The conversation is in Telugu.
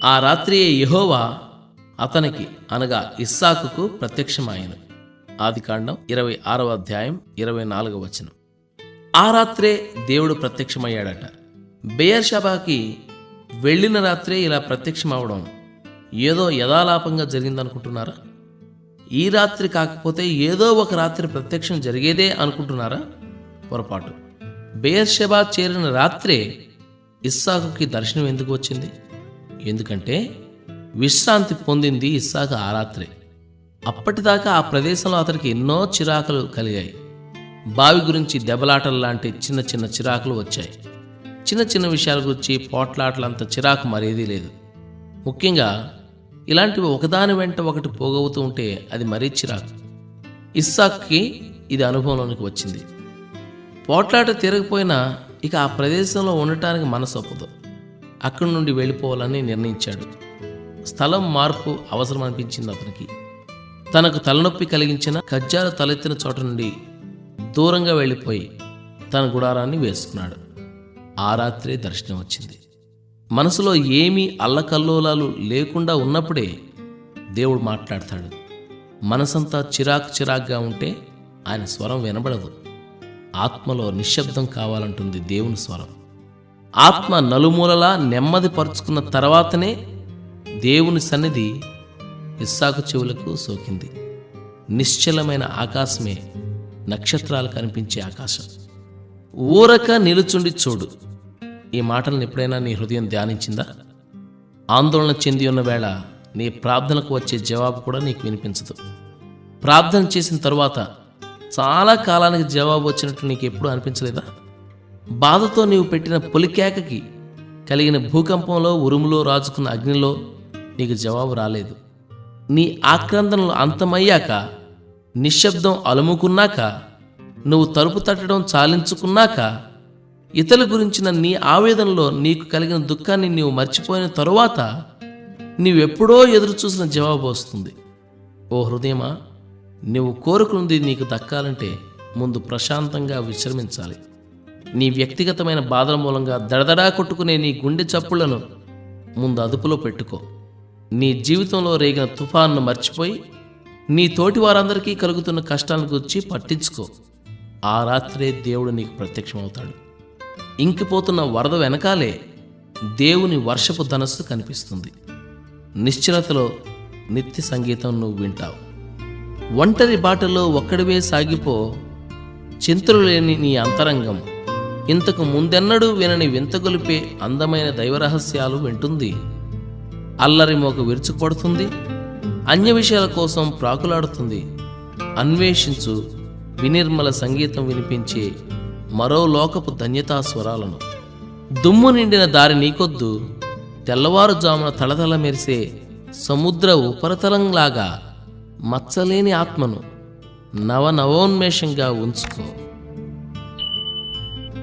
ఆ రాత్రియే యెహోవా అతనికి అనగా ఇస్సాకుకు ప్రత్యక్షమాయెను. ఆదికాండం 26వ అధ్యాయం 24వ వచనం. ఆ రాత్రే దేవుడు ప్రత్యక్షమయ్యాడట. బెయేర్షెబాకి వెళ్ళిన రాత్రే ఇలా ప్రత్యక్షమవడం ఏదో యథాలాపంగా జరిగిందనుకుంటున్నారా? ఈ రాత్రి కాకపోతే ఏదో ఒక రాత్రి ప్రత్యక్షం జరిగేదే అనుకుంటున్నారా? పొరపాటు. బెయేర్షెబా చేరిన రాత్రే ఇస్సాకుకి దర్శనం ఎందుకు వచ్చింది? ఎందుకంటే విశ్రాంతి పొందింది ఇస్సాకు ఆ రాత్రే. అప్పటిదాకా ఆ ప్రదేశంలో అతనికి ఎన్నో చిరాకులు కలిగాయి. బావి గురించి దెబ్బలాటలు లాంటి చిన్న చిన్న చిరాకులు వచ్చాయి. చిన్న చిన్న విషయాల గురించి పోట్లాటలంత చిరాకు మరేదీ లేదు. ముఖ్యంగా ఇలాంటివి ఒకదాని వెంట ఒకటి పోగవుతూ ఉంటే అది మరీ చిరాకు. ఇస్సాకుకి ఇది అనుభవంలోనికి వచ్చింది. పోట్లాట తిరగపోయినా ఇక ఆ ప్రదేశంలో ఉండటానికి మనసు ఒప్పదు. అక్కడి నుండి వెళ్ళిపోవాలని నిర్ణయించాడు. స్థలం మార్పు అవసరం అనిపించింది అతనికి. తనకు తలనొప్పి కలిగించిన కజ్జాలు తలెత్తిన చోట నుండి దూరంగా వెళ్ళిపోయి తన గుడారాన్ని వేసుకున్నాడు. ఆ రాత్రే దర్శనం వచ్చింది. మనసులో ఏమీ అల్లకల్లోలాలు లేకుండా ఉన్నప్పుడే దేవుడు మాట్లాడతాడు. మనసంతా చిరాకుగా ఉంటే ఆయన స్వరం వినబడదు. ఆత్మలో నిశ్శబ్దం కావాలంటుంది దేవుని స్వరం. ఆత్మ నలుమూలలా నెమ్మది పరుచుకున్న తర్వాతనే దేవుని సన్నిధి ఇస్సాకు చెవులకు సోకింది. నిశ్చలమైన ఆకాశమే నక్షత్రాలు కనిపించే ఆకాశం. ఊరక నిలుచుండి చూడు. ఈ మాటలను ఎప్పుడైనా నీ హృదయం ధ్యానించిందా? ఆందోళన చెంది ఉన్న వేళ నీ ప్రార్థనకు వచ్చే జవాబు కూడా నీకు వినిపించదు. ప్రార్థన చేసిన తరువాత చాలా కాలానికి జవాబు వచ్చినట్లు నీకు ఎప్పుడూ అనిపించలేదా? బాధతో నీవు పెట్టిన పొలికేకకి కలిగిన భూకంపంలో, ఉరుములో రాజుకున్న అగ్నిలో నీకు జవాబు రాలేదు. నీ ఆక్రందనలు అంతమయ్యాక, నిశ్శబ్దం అలుముకున్నాక, నువ్వు తలుపు తట్టడం చాలించుకున్నాక, ఇతరుల గురించిన నీ ఆవేదనలో నీకు కలిగిన దుఃఖాన్ని నీవు మర్చిపోయిన తరువాత నీవెప్పుడో ఎదురు చూసిన జవాబు వస్తుంది. ఓ హృదయమా, నువ్వు కోరుకున్నది నీకు దక్కాలంటే ముందు ప్రశాంతంగా విశ్రమించాలి. నీ వ్యక్తిగతమైన బాధల మూలంగా దడదడా కొట్టుకునే నీ గుండె చప్పుళ్లను ముందు అదుపులో పెట్టుకో. నీ జీవితంలో రేగిన తుఫాన్ను మర్చిపోయి నీ తోటి వారందరికీ కలుగుతున్న కష్టాలను గురించి పట్టించుకో. ఆ రాత్రే దేవుడు నీకు ప్రత్యక్షమవుతాడు. ఇంకిపోతున్న వరద వెనకాలే దేవుని వర్షపు ధనస్సు కనిపిస్తుంది. నిశ్చలతలో నిత్య సంగీతం నువ్వు వింటావు. ఒంటరి బాటలో ఒక్కడివే సాగిపో, చింతలు లేని నీ అంతరంగం ఇంతకు ముందెన్నడూ వినని వింతగొలిపే అందమైన దైవరహస్యాలు వింటుంది. అల్లరి మోక విరుచుకుపడుతుంది, అన్య విషయాల కోసం ప్రాకులాడుతుంది. అన్వేషించు, వినిర్మల సంగీతం వినిపించే మరో లోకపు ధన్యతా స్వరాలను. దుమ్ము నిండిన దారి నీకొద్దు, తెల్లవారుజామున తళతళ మెరిసే సముద్ర ఉపరితలంలాగా మచ్చలేని ఆత్మను నవనవోన్మేషంగా ఉంచుకో.